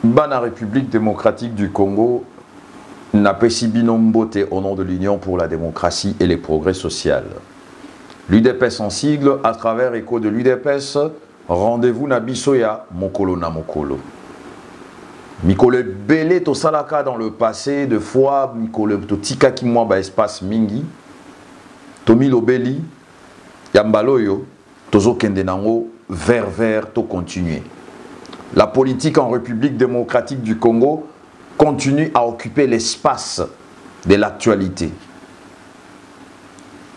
Bana République démocratique du Congo n'a pas si binomboté au nom de l'Union pour la démocratie et les progrès sociaux. L'UDPS en sigle, à travers écho de l'UDPS, rendez-vous na bisoya mokolo na mokolo. Mikole belé to salaka dans le passé, de fois Mikole to tika ki mwa ba espace mingi, to milo beli, yambaloyo, tozo kende nango vers to continuer. La politique en République démocratique du Congo continue à occuper l'espace de l'actualité.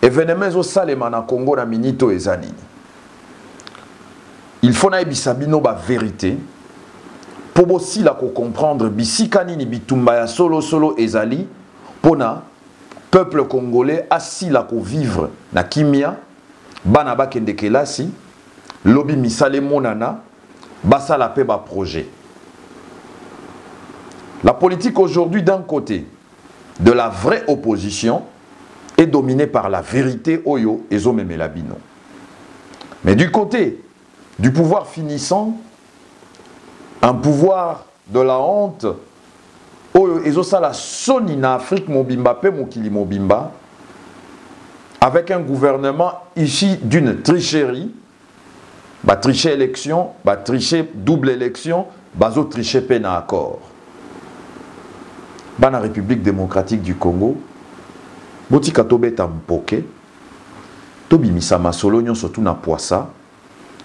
Événements au Salema na Congo na minito ezanini. Il faut na bisabino ba vérité pour aussi la comprendre bisikani ni bitumba ya solo ezali pona peuple congolais assis la ko vivre na kimia bana ba kende kelasi lobi misale monana basa la paix ba projet. La politique aujourd'hui d'un côté de la vraie opposition est dominée par la vérité oyo ezomemelabino. Mais du côté du pouvoir finissant, un pouvoir de la honte oyo ezosala soni na Afrique mobimba pe mokili mobimba avec un gouvernement issu d'une tricherie, ba tricher élection, ba tricher double élection, bazo tricher peine à accord. Bana République démocratique du Congo, botika tobeta mpoke, tobimisa masolo nyonso tu na poisa,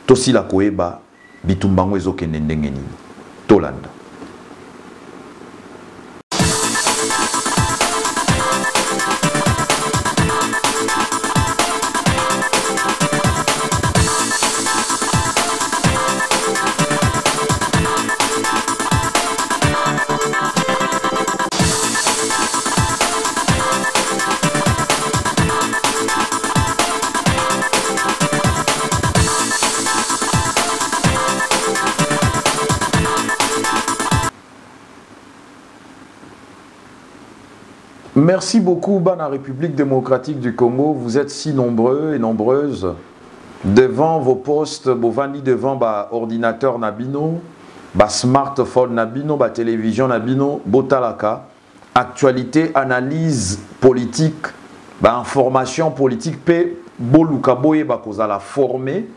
tosila koeba bitumbango ezokende ndenge nini. Tolanda. Merci beaucoup, Bana République démocratique du Congo. Vous êtes si nombreux et nombreuses devant vos postes, bovandi devant ba ordinateur nabino, ba smartphone nabino, ba télévision nabino, botalaka, actualité, analyse politique, ba information politique, pe boluka boye ba kozala formé.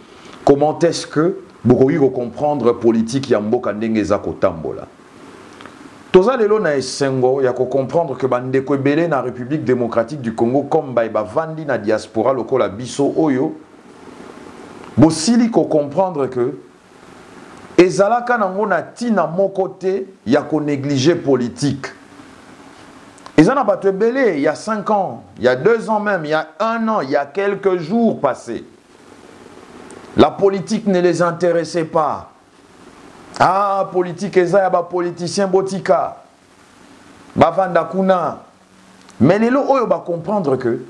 Comment est-ce que vous comprendre politique yamboka ndenge za kotambola? Toza lelo na esengo ya ko comprendre que bandeko ebele na République démocratique du Congo comme ba vandi na diaspora lokola biso oyo bosili ko comprendre que ezalaka nango na tina moko te ya ko négliger politique. Ezana bato ebele il y a 5 ans, il y a 2 ans même, il y a 1 an, il y a quelques jours passés. La politique ne les intéressait pas. Ah, politique, eza ba politicien botika. Bavanda kuna. Mais les lots oyo ba comprendre que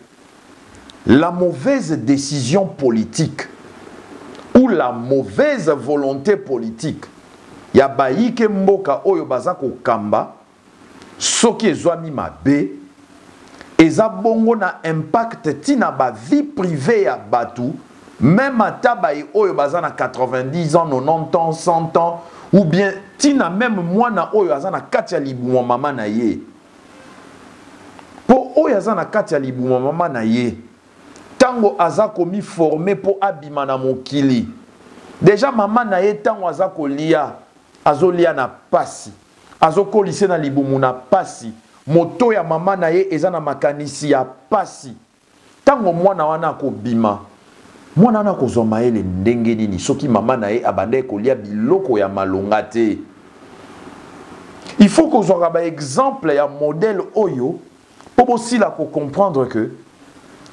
la mauvaise décision politique ou la mauvaise volonté politique ya baike mboka oyo bazako kamba soki ezwami mabe eza bongo na impact tina ba vie privée ya batu. Même à tabaye oyo bazana 90 ans, 90 ans, 100 ans, ou bien tina même moi na oyo azana katia libu mama na ye. Po oyo azana katia libu mama na ye. Tango azako mi formé po abima na mokili. Déjà mama na ye tango azako lia, azolia na pasi. Azoko lise na libu muna pasi. Moto ya mama na ye ezana makanisi ya pasi. Tango mwana wana ko bima. Mwana na kozoma ele ndenge nini soki mama na ye abande kolia biloko ya malonga te. Il faut qu'on soit ba exemple ya modèle oyo pour aussi la comprendre que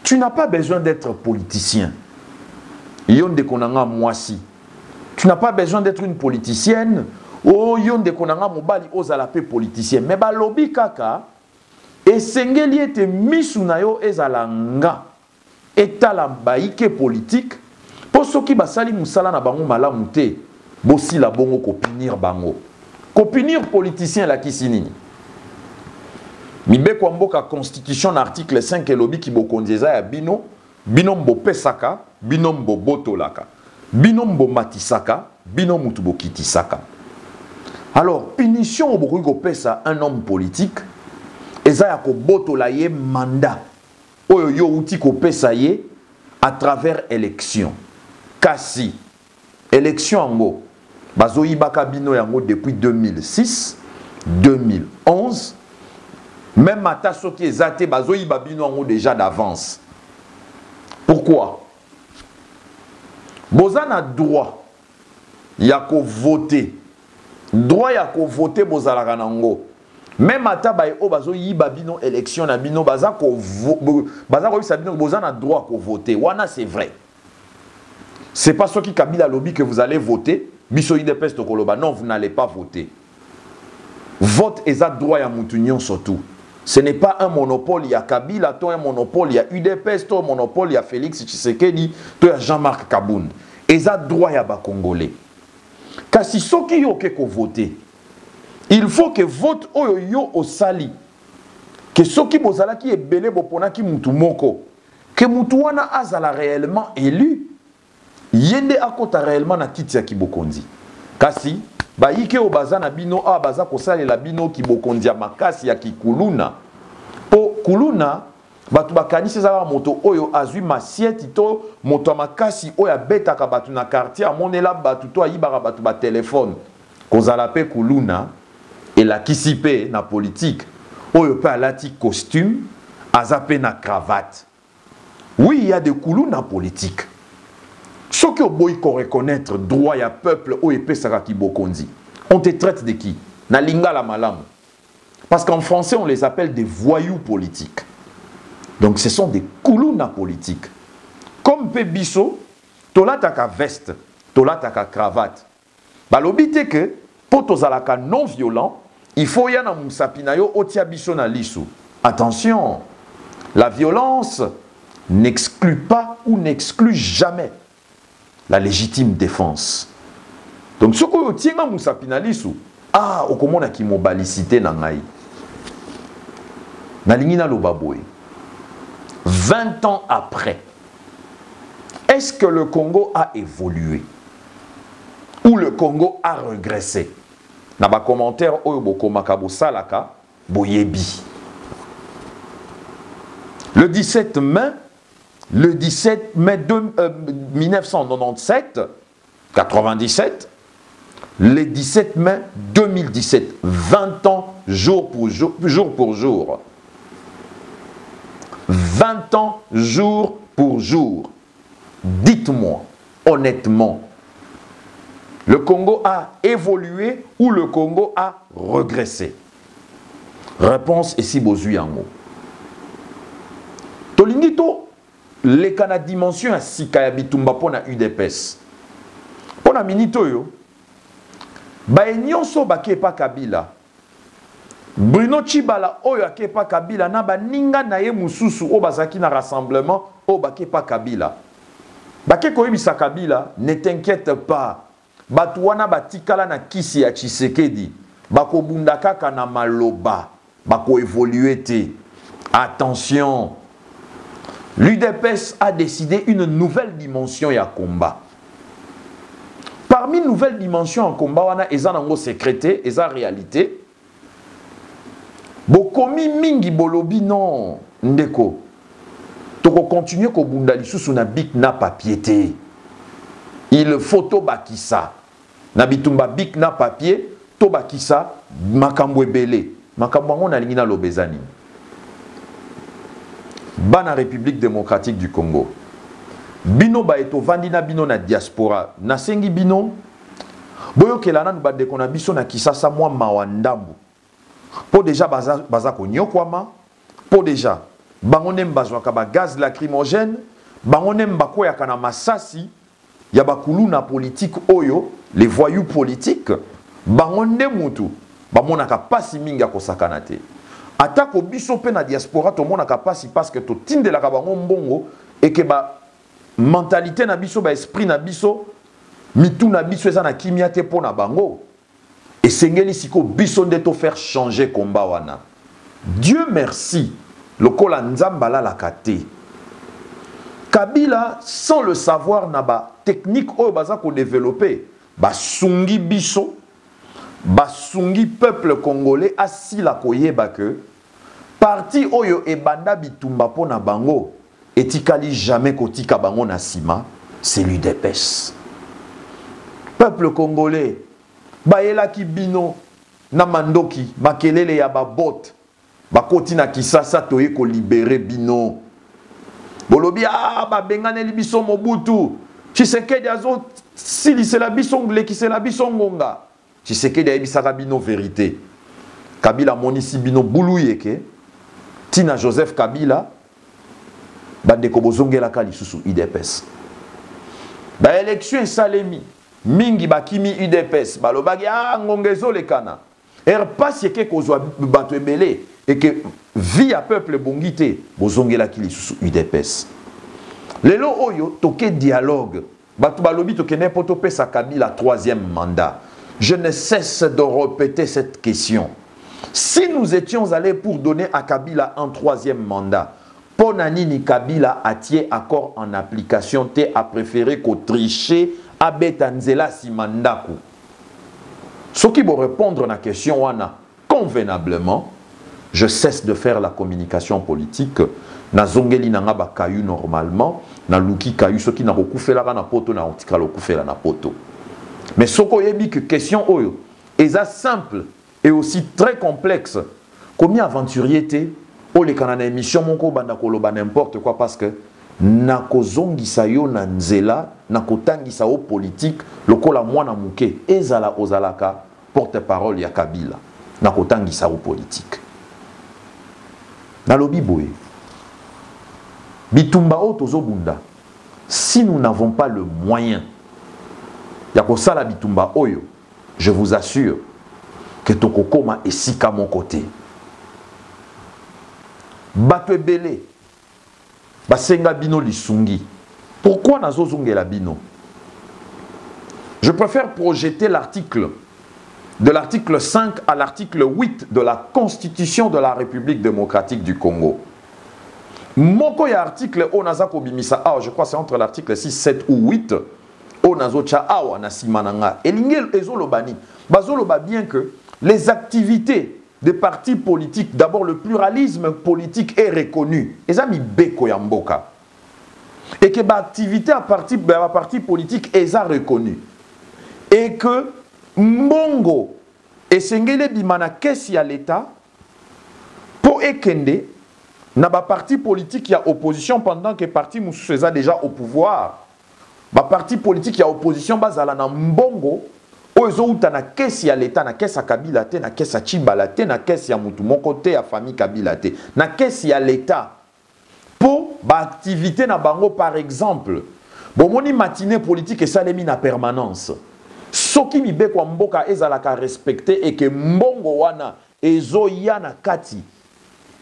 tu n'as pas besoin d'être politicien. Yonde konanga mwasi. Tu n'as pas besoin d'être une politicienne. Oh yonde konanga mobali ozala pe politicien. Mais ba lobi kaka esengeli ete misu na yo ezalanga. Etala baike politique pour ceux qui basali musala na bango malamu te bosi la bongo ko punir bango ko punir politicien la kisinini mibe kwa mboka constitution na article 5 elobi ki bokondieza ya bino mbo pesaka bino mbo botolaka bino mbo matisaka bino mutu bokitisaka Alors, punition au Bourgogne pesa un homme politique, et ça y a botola ye mandat. Oyo yo outi ko pesa ye à travers élection. Kasi élection ango bazoyi bakabino yango depuis 2006, 2011. Même ata soki ezate bazoyi babino ango déjà d'avance. Pourquoi? Bozana droit ya ko voter. Droit ya ko voter bozalaka nango. Même ata baye o bazoyi babino élection na bino baza ko sabino bozana droit ko voter. Wana c'est vrai. C'est pas ce qui Kabila lobby que vous allez voter. Biso IDPS to koloba. Non, vous n'allez pas voter. Vote eza droit ya mutunyon surtout. Ce n'est pas un monopole, il y a Kabila, toi un monopole, il y a UDPS, toi un monopole, il y a Félix Tshisekedi, toi il y a Jean-Marc Kaboun. Et ça droit ya ba Congolais. Car si ceux qui ont voté, il faut que vote oyo au sali. Que ceux qui bozala qui est belé bopona ki mutu moko. Que mutu wana azala réellement élu. Yende akota réellement na kiti ya kibokondi. Kasi ba yike o baza na bino a baza ko salela bino kibokondi ya makasi ya kikuluna. Po kuluna batu bakanisi za moto oyo azui masieti to moto makasi oyo abetaka batu na quartier amonela batu to ayibaka batu ba téléphone. Kozala pe kuluna et la kisipe na politique oyo pe alati costume azape na cravate. Oui, il y a des kuluna politique. Ceux qui ont reconnaître droit à peuple ou épée saraki bokondi. On te traite de qui? Na lingala malam. Parce qu'en français on les appelle des voyous politiques. Donc ce sont des kuluna politiques. Comme Pebiso, tola taka veste, tola taka cravate. Balobite que pour tozalaka non violent, il faut y en a musapinayo otia biso na lisu. Attention, la violence n'exclut pas ou n'exclut jamais la légitime défense. Donc ce que tient à musapina lisu, ah, okomona ki mobalicité na ngai. Na lingina lo baboy. 20 ans après, est-ce que le Congo a évolué ou le Congo a régressé? Na ba commentaire oyo bokomaka bo salaka boyebi. Le 17 mai 1997, 97, le 17 mai 2017, 20 ans jour pour jour, 20 ans jour pour jour. Dites-moi honnêtement, le Congo a évolué ou le Congo a régressé? Réponse ici bozuyango. Tolingito les kana dimension à sika ya bitumba pona UDPS. Pona minito yo. Ba nyonso bakepa Kabila. Bruno Chibala oyo akepa Kabila na ba ninga na ye mususu o bazaki na rassemblement o bakepa Kabila. Bake koyebisa Kabila, ne t'inquiète pas. Batu wana batikala na kisi ya Tshisekedi. Bako bunda kaka na maloba. Bako évoluer te. Attention. L'UDPS a décidé une nouvelle dimension ya combat. Parmi nouvelles dimensions en combat, on a ezanango sécrété, eza réalité. Bokomi mingi bolobi non ndeko. Toko continuer ko bunda lisusu na bik na papier te. Il faut to bakisa. Na bitumba bik na papier, to bakisa makambo ebele. Makambo ngo na lingina lobezani. Bana République démocratique du Congo. Bino ba eto vandina bino na diaspora. Na sengi bino. Boyo kelana nu bade kona biso na kisasa mwa mawandambu. Po déjà baza ko nyokwama. Po déjà bangonem bazwaka ba gaz lacrymogène. Bangonem bakoya kana masasi. Ya bakulu na politique oyo. Les voyous politiques. Bangonem mutu. Bamonaka pasi minga kosakana te. Atako biso pe na diaspora to mona kapasi parce que to tinde la kabango mbongo et que ba mentalité na biso ba esprit na biso mitu na biso eza na kimia te pona bango et sengeli siko biso nde to faire changer combat wana. Dieu merci lokola nzambala la kate. Kabila sans le savoir na ba technique oyo baza ko développer ba sungi biso basungi peuple congolais asila koyeba que parti oyo ebanda bitumba pona bango etikali jamais kotika bango na sima, c'est l'UDPS. Peuple congolais bayela ki bino na mandoki makelele ya babot bakoti na Kisasa toye ko libérer bino bolobi ba benganeli biso Mobutu Tshisekedi azo silisela biso nglekisela biso ngonga Tshisekedi ayebisaka bino vérité. Kabila monisi bino buluyeke tina Joseph Kabila bandeko bozongelaka lisusu UDPS. Ba élection esalemi mingi bakimi UDPS balobaki ngongezo lekana passe yeke kozwa bato ebele et que vie à peuple bongite bozongelaki lisusu UDPS. Lelo oyo toke dialogue bato balobi tokene poto pesa Kabila troisième mandat. Je ne cesse de répéter cette question. Si nous étions allés pour donner à Kabila un troisième mandat, Ponanini Kabila a-t-il accord en application te a préféré qu'au tricher à Betanzela Simandaku. Ce qui va répondre à la question wana convenablement, je cesse de faire la communication politique. Na zongeli nanga ba kayu normalement, na luki kayu ce qui na rekufela na poto na otika lokufela na poto. Mais ce qu'on dit que question oyo est simple et aussi très complexe. Combien aventurier t'es au les canana émission mon ko banda koloba n'importe quoi parce que na kozongisa yo na nzela na kotangisa o politique lokola mwana muke ezala ozalaka porte-parole ya Kabila na kotangisa o politique. Na lobi boye bitumba o tozobunda si nous n'avons pas le moyen Yakosala bitumba oyo, je vous assure que tokokoma esika mon côté. Bato ebele, basenga bino lisungi. Pourquoi nazo zongela bino? Je préfère projeter l'article, de l'article 5 à l'article 8 de la Constitution de la République démocratique du Congo. Moko ya article onaza kobimisa, je crois c'est entre l'article 6, 7 ou 8. Bien que les activités des partis politiques, d'abord le pluralisme politique est reconnu. Et que l'activité à parti politique est reconnue. Et que Mbongo et Sengele Bimana Kessi à l'État pour ekende na ba parti politique y a opposition pendant que parti Moussou déjà au pouvoir. Ba parti politique ya opposition bazala na mbongo ozo uta na kesi ya leta na kesi ya Kabila te na kesi ya Chimbala te na kesi ya mutu moko te ya famille Kabila te na kesi ya leta pour ba activité na bango par exemple bomoni matinée politique et salemi na permanence soki mibe kwa mboka ezalaka respecté et que mbongo wana ezo ya na kati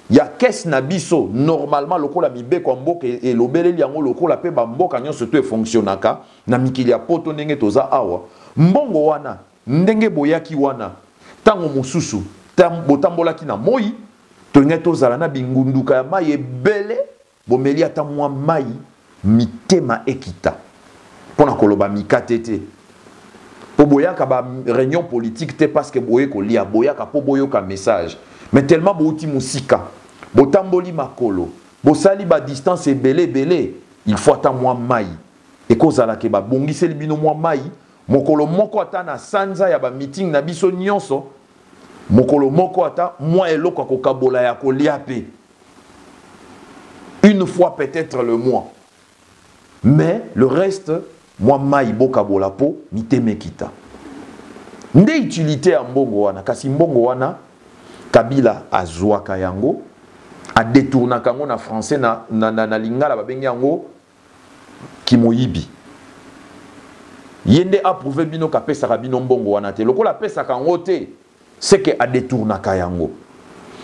ya kes na biso normalement lokola mibe kwa mboka e lobeleli yango lokola pe ba mboka nyonso to e fonctionnaka na mikili ya poto ndenge toza awa mbongo wana ndenge boyaki wana tango mosusu botambolaki na moi tolinga tozala na bingunduka ya mai ebele bomeli ata mwa mai mitema ekita pona koloba mikate te po boyaka ba réunion politique te parce que boye ko lia boyaka po boyoka message. Mais tellement bouti musika, botamboli makolo, bosali ba distance belé, il faut attendre moi mai. Et kozala ke ba bongise libino moi mai, mokolo moko ata na sanza ya ba meeting na biso nyonso, mokolo moko ata moi eloko kokabola ya kolia pe. Une fois peut-être le mois. Mais le reste, moi mai bokabola po mitemekita. Nde utilité ya mbongo wana, kasi mbongo wana Kabila azwaka yango a détourna kango na français na lingala babengi yango kimoyibi yende approuvé bino ka pesa ka bino mbongo wana te lokola pesa kango te c'est que a détourna ka yango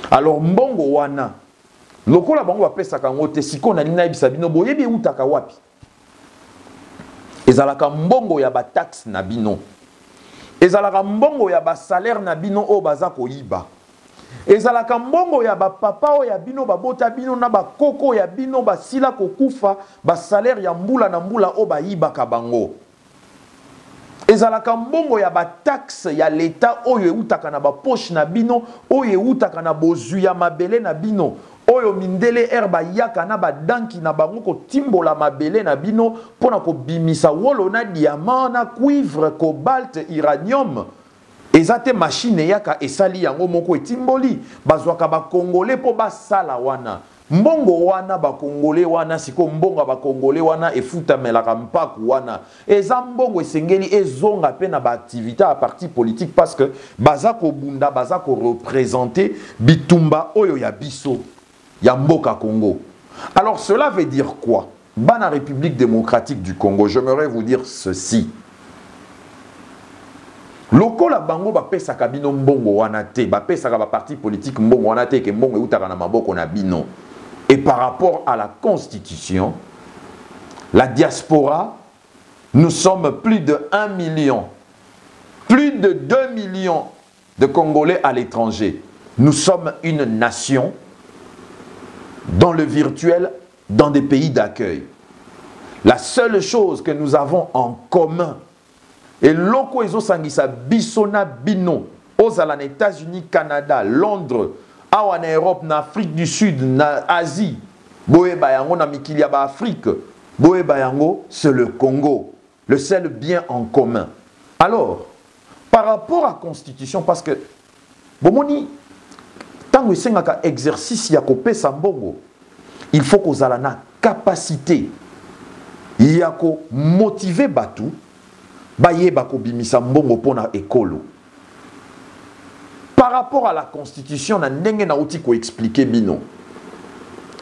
alors mbongo wana lokola bango ba pesa kango te siko na lina yebisa bino boyebi utaka wapi ezalaka mbongo ya ba taxe na bino ezalaka mbongo ya ba salaire na bino o baza koyiba ezalaka mbongo ya ba papa o ya bino babota bino na ba koko ya bino basila kokufa ba salaire ya mbula na mbula o bayibaka bango ezalaka mbongo ya ba taxe ya l'État oyo eutaka na ba poche na bino, oyo eutaka na bozwi ya mabele na bino, oyo mindele herba yaka na ba danki na bango ko timbola mabele na bino pona ko bimisa wolo na diamant na cuivre, cobalt, uranium. Ezate machine yaka esali yango moko etimboli bazwaka ba congolais po basala wana. Mbongo wana ba congolais wana siko mbongo ba congolais wana efuta melaka mpaku wana. Eza mbongo esengeli ezonga pe na ba activité à parti politique parce que bazako bunda bazako représenter bitumba oyo ya biso ya mboka Congo. Alors cela veut dire quoi? Bana République démocratique du Congo, j'aimerais vous dire ceci. Lokola bango ba pesa kabino mbongo wana te, ba pesa ka ba parti politique mbongo wana te ke mbongo eutaka na maboko na bino. Et par rapport à la Constitution, la diaspora, nous sommes plus de 1 million, plus de 2 millions de Congolais à l'étranger. Nous sommes une nation dans le virtuel, dans des pays d'accueil. La seule chose que nous avons en commun, et loko ezo sangisa bisona bino, aux États-Unis, Canada, Londres, awa na Europe, na Afrique du Sud, na Asie, boye bayango na mikili ya ba Afrique, boye bayango, c'est le Congo, le seul bien en commun. Alors, par rapport à la Constitution, parce que bomoni tango esengaka exercice ya kopesa mbongo, il faut qu'on ait la capacité ya ko motiver batu baye bako bimisa mbongo pona ekolo. Par rapport à la Constitution, na ndenge na uti ko expliquer bino.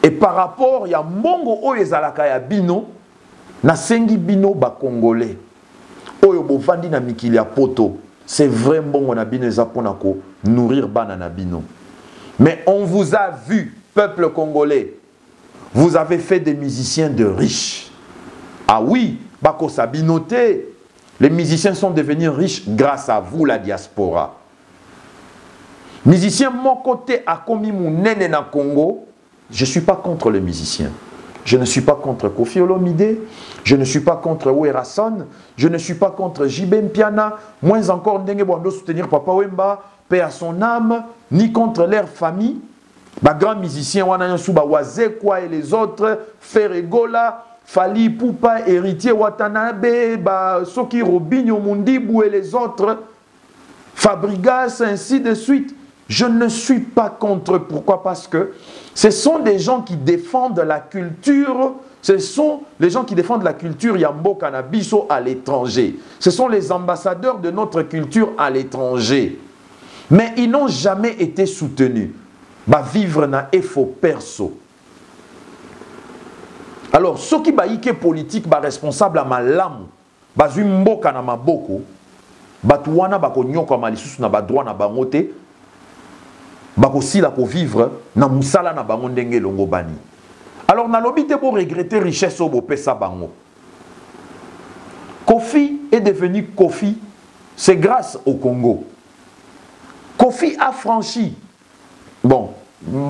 Et par rapport ya mbongo oyo ezalaka ya bino, na sengi bino ba Congolais. Oyo bovandi na mikili ya poto, c'est vrai mbongo na bino eza pona ko nourrir bana na bino. Mais on vous a vu, peuple congolais, vous avez fait des musiciens de riches. Ah oui, bako sabinote. Les musiciens sont devenus riches grâce à vous, la diaspora. Musicien, mon côté, a commis mon nene na Congo. Je ne suis pas contre les musiciens. Je ne suis pas contre Kofi Olomide. Je ne suis pas contre Werason. Je ne suis pas contre Jibem Piana. Moins encore, Ndenge Bondo soutenir Papa Wemba, paix à son âme, ni contre leur famille. Bah, grands musiciens, Wanayasuba Wazekwa et les autres, Ferregola, Fali Poupa, Héritier Watanabe, bah, Soki Robinho Mundibou et les autres, Fabrigas, ainsi de suite. Je ne suis pas contre. Pourquoi? Parce que ce sont des gens qui défendent la culture. Ce sont les gens qui défendent la culture Yambo Kanabiso à l'étranger. Ce sont les ambassadeurs de notre culture à l'étranger. Mais ils n'ont jamais été soutenus. Bah, vivre na effo perso. Alors, ceux qui baïke politique, bah, responsable à malam, bah, mboka na maboko, bah, tuwana bako nyoko malisus na ba droit na bangote, bako sila ko vivre na musala na bango ndenge longo bani. Alors, na lobité pour regretter richesse au pesa bango. Kofi est devenu Kofi, c'est grâce au Congo. Kofi a franchi. Bon,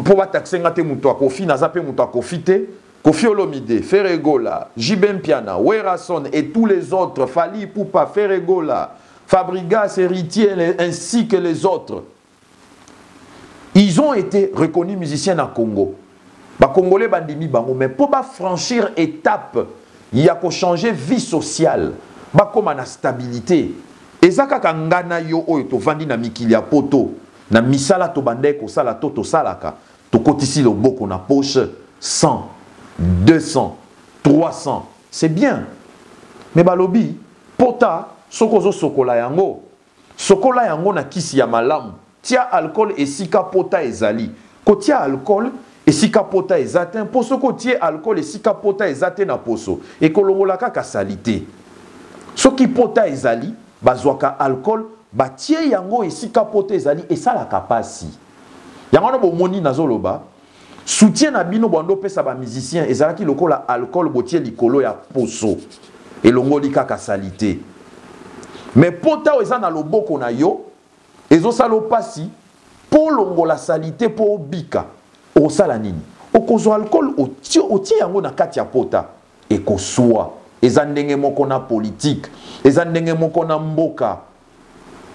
pour taxer ngate muto Kofi, na zape muto Kofi te. Kofi Olomide, Ferregola, Jibem Piana, Werason et tous les autres, Fali Poupa, Ferregola, Fabrigas, Héritier, ainsi que les autres, ils ont été reconnus musiciens à Congo. Les Congolais bandimi bango, mais pour franchir étape, il y a qu'à changer vie sociale, comme la stabilité. Et ça quand ngana yo oyo to vandi na mikili ya poto, na misala to bandeko sala to salaka, to kotisi lo boko na poche 100. 200, 300, c'est bien. Mais balobi, pota, sokozo sokola yango. Sokola yango na kisi ya malamu. Tia alcool et sika pota ezali. Ko tia alcool et sika pota ezaten. Poso ko tia alcool et sika pota ezate na poso. Et kolongola kaka salite. Soki pota ezali, bazwaka alcool, ba tia yango et sika pota ezali et ça la kapasi. Yango no bomoni nazoloba. Soutien na bino bando pesa ba musicien ezalaki lokola alcool botie likolo ya poso et longoli kaka salite. Mais pota eza na loboko na yo ezo salo pasi po longola salite po bika o sala nini okozo alcool otie yango na kati ya pota e koswa eza ndenge moko na politique, eza ndenge moko na mboka.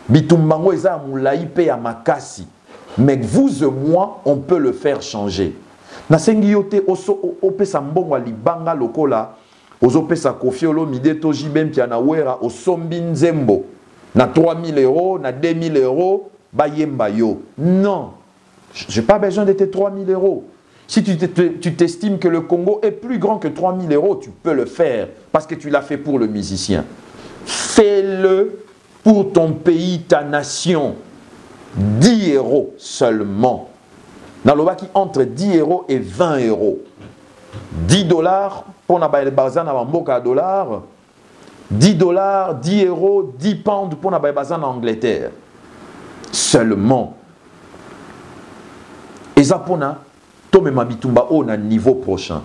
Bitumbango eza mulai pe ya makasi. Mais vous et moi, on peut le faire changer. Nasengi yote opesa mbongo libanga lokola, ozopesa Koffi Olomide to Jibem Piana Wera osombi nzembo na 3000 euros, na 2000 euros, bayemba yo. Non, j'ai pas besoin de tes 3000 euros. Si tu t'estimes que le Congo est plus grand que 3000 euros, tu peux le faire parce que tu l'as fait pour le musicien. Fais-le pour ton pays, ta nation. 10 euros seulement. Dans le bas qui entre 10 euros et 20 euros. 10 dollars pour na bazan na mboka dollars. 10 dollars, 10 euros, 10 pounds pour na bazan en Angleterre. Seulement. Et ça pour na Tome Mabitumba au niveau prochain.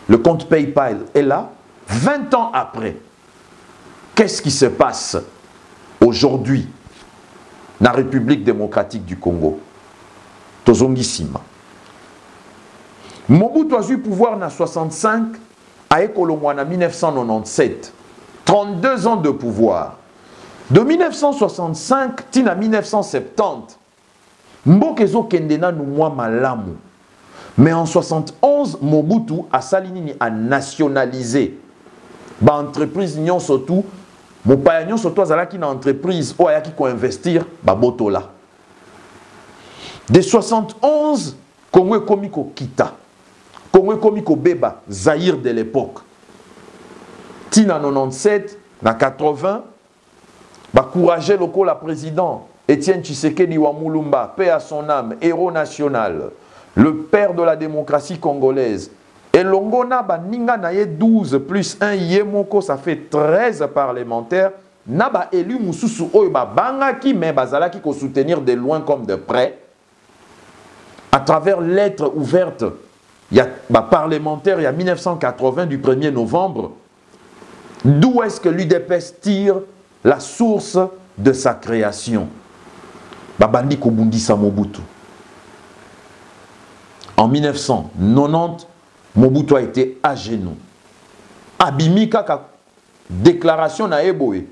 Le compte PayPal est là. 20 ans après. Qu'est-ce qui se passe aujourd'hui dans la République démocratique du Congo? Tozongisima. Mobutu a eu pouvoir en 65 à Ekolomwa en 1997. 32 ans de pouvoir. De 1965 tina 1970. Mbokezo kendena nou mwa malamu. Mais en 71, Mobutu a salinini a nationalisé. Ba entreprise nyon surtout, mon paya nyon surtout azalaki na entreprise ou ayaki ko investir ba botola. De 71, Congo komiko kita. Congo komiko beba Zaïre de l'époque. Tina 97, na 80, ba courageux loko la président Étienne Tshisekedi wa Mulumba, paix à son âme, héros national. Le père de la démocratie congolaise. Et Longona, Baninga naye 12 plus 1 Yemoko, ça fait 13 parlementaires. Naba élu Moussousou Oyoba Bangaki, mais Bazalaki ko soutenir de loin comme de près. À travers lettres ouvertes, il y a parlementaire, il y a 1980 du 1er novembre. D'où est-ce que l'UDPS tire la source de sa création? Babandi Kobundisa Mobutu. En 1990, Mobutu a été à genoux. Abimi kaka déclaration na eboe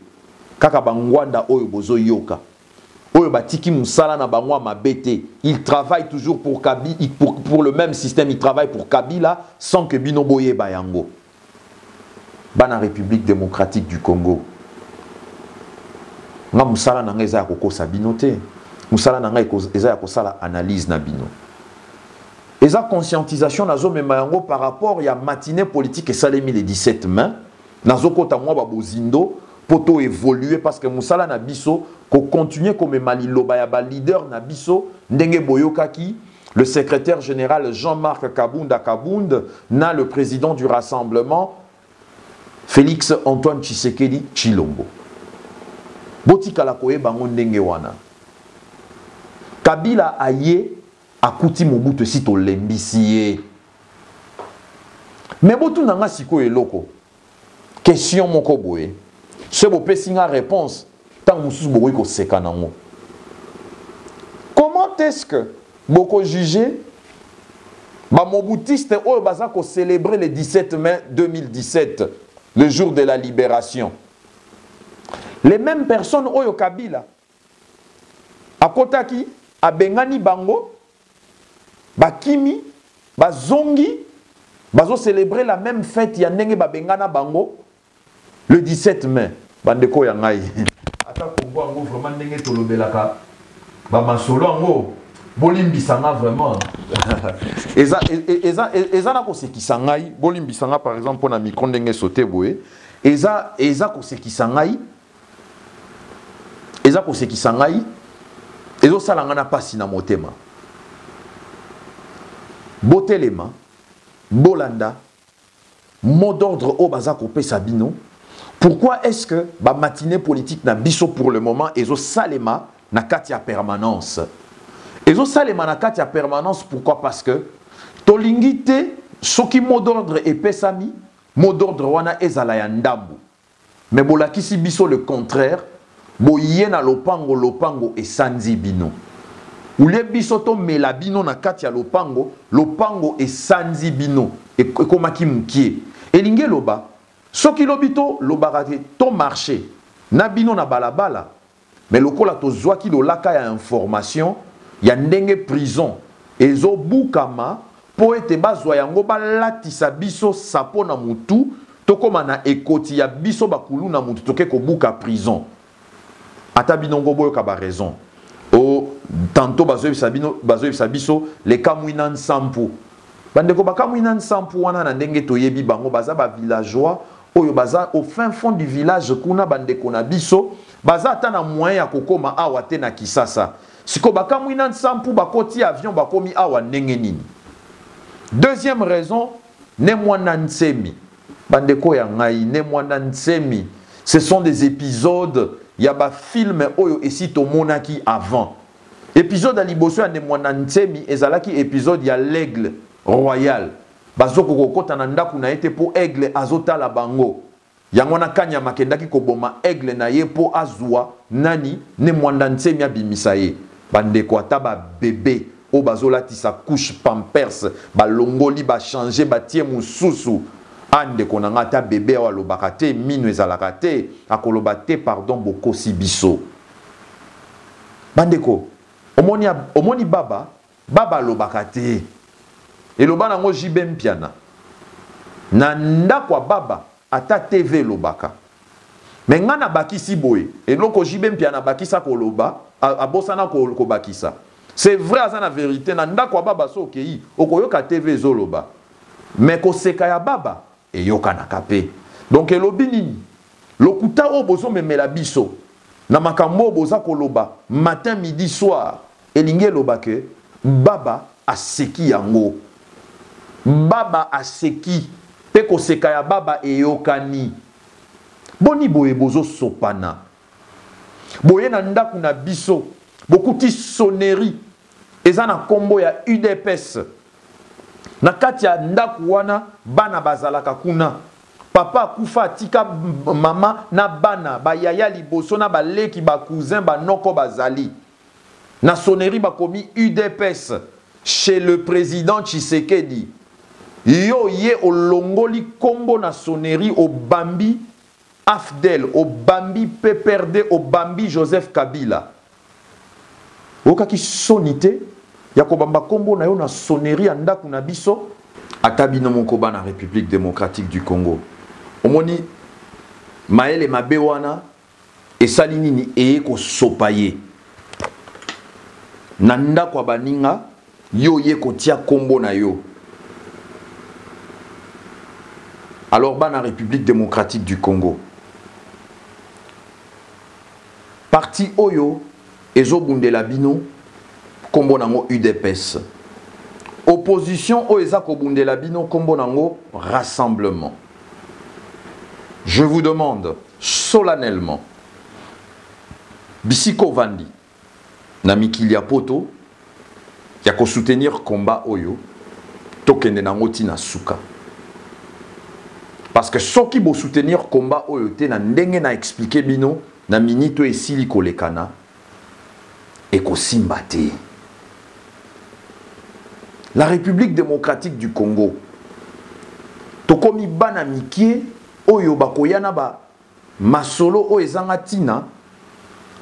kaka bangwanda oyo bozo yoka. Oyo batiki musala na bangwa mabete. Il travaille toujours pour Kabila, pour le même système, il travaille pour Kabila sans que Bino boye bayango. Bana République démocratique du Congo. Nga musala na ngeza ya kokosa bino te. Musala na ngeza ya kosala analyse na bino. Et la conscientisation nazo memayango par rapport à la matinée politique et salemi les 17 mai nazo kota mwa babozindo poto évoluer parce que musala na biso ko continuer comme maliloba ya ba leader na biso ndenge boyokaki le secrétaire général Jean-Marc Kabunda na le président du rassemblement Félix Antoine Tshisekedi Tshilombo. Botika la koye bango ndenge wana. Kabila aye akuti Mobutu si to lembisiye. Mais botu nanga siko eloko. Question moko boye. Se bo pesinga réponse tant mususu bokoyi ko seka nango. Comment est-ce que boko juger ba mobutiste oyo baza ko célébrer le 17 mai 2017, le jour de la libération? Les mêmes personnes oyo Kabila akotaki abengani bango bakimi, bazongi, bazo célébrer la même fête ya ndenge babengana bango le 17 mai. Bandeko ya ngai. Ata Congo ango vraiment ndenge tolobelaka ba masolo ango bolimbisanga vraiment. Eza na kosekisa ngai, bolimbisanga par exemple pona micro ndenge sauté boye. Eza kosekisa ngai. Eza kosekisa ngai. Ezo salanga na pasi na motema. Botelema, Bolanda, mot d'ordre au bazako Sabino. Pourquoi est-ce que la matinée politique na biso pour le moment ezo salema na katia permanence? Ezo salema na katia permanence pourquoi? Parce que tolingite soki mot d'ordre et pesami, mot d'ordre wana ezala ya ndambu. Mais bolakisi biso le contraire, boyena lopango et sanzi bino. Ou les bisoto melabino na kati ya lopango et sanzi bino et komaki mukie. Elinge loba Soki lobito lobarate to marché na bino na balabala mais lokola to zwaki lo laka ya information ya ndenge prison ezo bukama po ete bazwa yango balatisa biso sapo na mutu tokoma na ekoti ya biso bakulu na mutu toke kobuka prison ata binongo boyo ka ba raison o tantôt bazoyebisa biso le kamwina nsampu bandeko bakamwina nsampu wana na ndenge toyebi bango baza ba villageois oyo baza au fin fond du village kuna bandeko na biso baza ata na moyen ya kokoma awa te na Kisasa siko bakamwina nsampu bakoti avion bakomi awa ndenge nini. Deuxième raison, ne mwana nsemi bandeko ya ngai ne mwana nsemi ce sont des épisodes ya ba film oyo esito monaki avant épisode à liboso ya ne mwana nsemi ezalaki épisode ya l'aigle royal bazoko kokota na ndaku na ete po aigle azotala bango yango na kanya makendaki koboma aigle na ye po azwa nani ne mwana nsemi abimisa ye bandeko ata ba bébé o bazolatisa couche pampers balongoli ba changer batie mususu ande konanga ata bébé wa lobaka te mino ezalaka te akoloba te pardon bokosi biso bandeko omoni baba lobaka te eloba nango jibe mpiana na ndakwa baba ata TV lobaka me ngana bakisi boye eloko jibe mpiana bakisa koloba abosana kobakisa c'est vrai aza na vérité na ndakwa baba sokei okoyoka TV zoloba mais koseka ya baba eyokanaka pe donc elobi nini lokuta oyo bozomemela biso na makambo boza koloba matin midi soir elingi eloba ke baba aseki yango baba aseki pe koseka ya baba eyokani boni boye bozo sopana boye na ndaku na biso bokuti sonnerie eza na kombo ya UDPS na kati ya ndaku wana bana bazalaka kuna papa akufa atika mama na bana bayaya liboso na baleki ba cousin banoko bazali na sonnerie bakomi UDPS chez le président Tshisekedi yo ye olongoli kombo na sonnerie au Bambi Afdel au Bambi PPRD au Bambi Joseph Kabila okaki sonité ya kobamba kombo na yo na sonnerie ya ndaku na biso atabino mokoba na République démocratique du Congo omoni maele mabe wana esali nini eye kosopaye na ndaku ya baninga yo ye kotia kombo na yo alors bana République démocratique du Congo parti oyo ezobundela bino kombo nango UDPS opposition oyo eza kobundela bino kombo nango rassemblement. Je vous demande solennellement bisiko vandi na mikili ya poto ya ko soutenir combat oyo tokende nango tina suka parce que soki bo soutenir combat oyo te na ndenge na expliquer bino na minito esili kolekana ekosimba te. La République démocratique du Congo tokomi bana mikie oyo bakoyana ba masolo oyo ezanga tina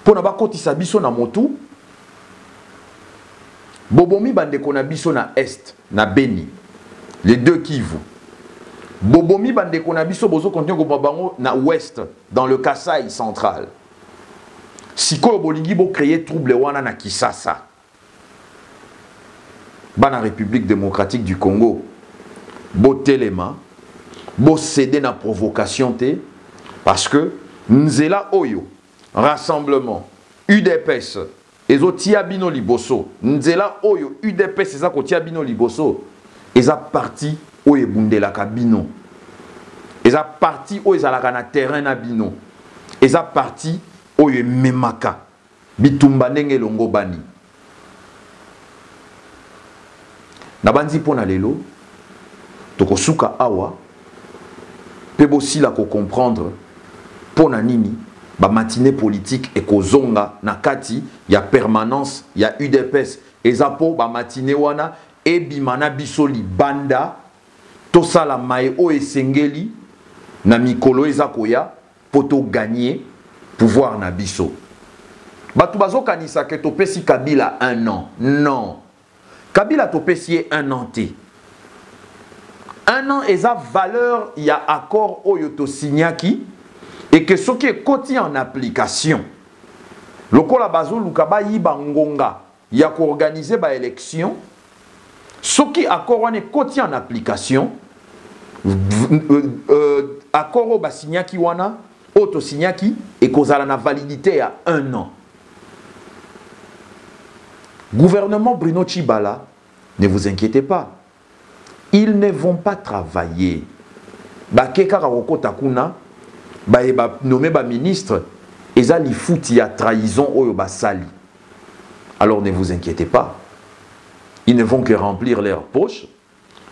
pona bakotisa biso na motu bobomi bandeko na biso na est na Beni les deux Kivu bobomi bandeko na biso bozo continuer ko bango na ouest dans le Kasai central sikoyo bolingi bo créer trouble wana na Kisasa bana République démocratique du Congo bo telema bo céder na provocation te parce que nzela oyo rassemblement UDPS ezotia bino liboso nzela oyo UDPS eza kotia bino liboso eza parti oyo ebundelaka bino eza parti oyo ezalaka na terrain na bino eza parti oyo ememaka bitumba ndenge elongo bani na banzi pona lelo tokosuka awa pe bosila ko comprendre pona nini ba matinée politique et kozonga na kati ya permanence ya UDPS ezapo ba matinée wana ebimana biso libanda tosala mai o esengeli na mikolo ezakoya poto gagner pouvoir na biso. Batu bazo kanisa ke topesi Kabila 1 an. Non. Kabila topesi 1 an te. 1 an eza valeur ya accord oyo to signaki et que ce qui est côté en application. Lokola bazo lukaba yiba ngonga ya ko organiser ba élection. Ce qui accord on est côté en application. Accord ba signaki wana auto signaki et kozala na validité à 1 an. Gouvernement Bruno Tshibala, ne vous inquiétez pas. Ils ne vont pas travailler. Bakeka Roko Takuna, ba nommé ba ministre, eza li fouti ya trahison oyo basali. Alors ne vous inquiétez pas. Ils ne vont que remplir leurs poches.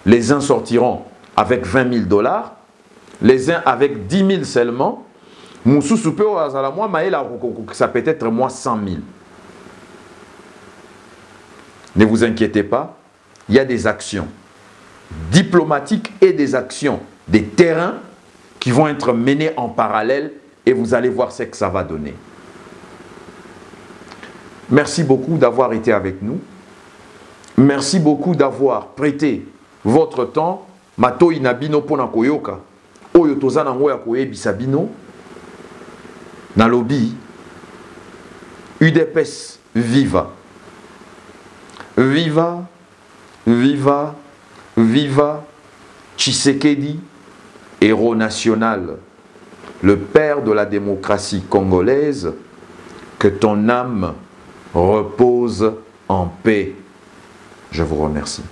Les uns sortiront avec 20 000 $, les uns avec 10 000 seulement. Moussou soupe au azala moi maïla ça peut être moi 100 000. Ne vous inquiétez pas, il y a des actions diplomatiques et des actions, des terrains qui vont être menées en parallèle et vous allez voir ce que ça va donner. Merci beaucoup d'avoir été avec nous. Merci beaucoup d'avoir prêté votre temps. Mato inabino pona koyoka. Oyo tozana ngoya koyebisa bino. Nalobi. UDPS viva. Viva, viva, viva, Tshisekedi, héros national, le père de la démocratie congolaise, que ton âme repose en paix. Je vous remercie.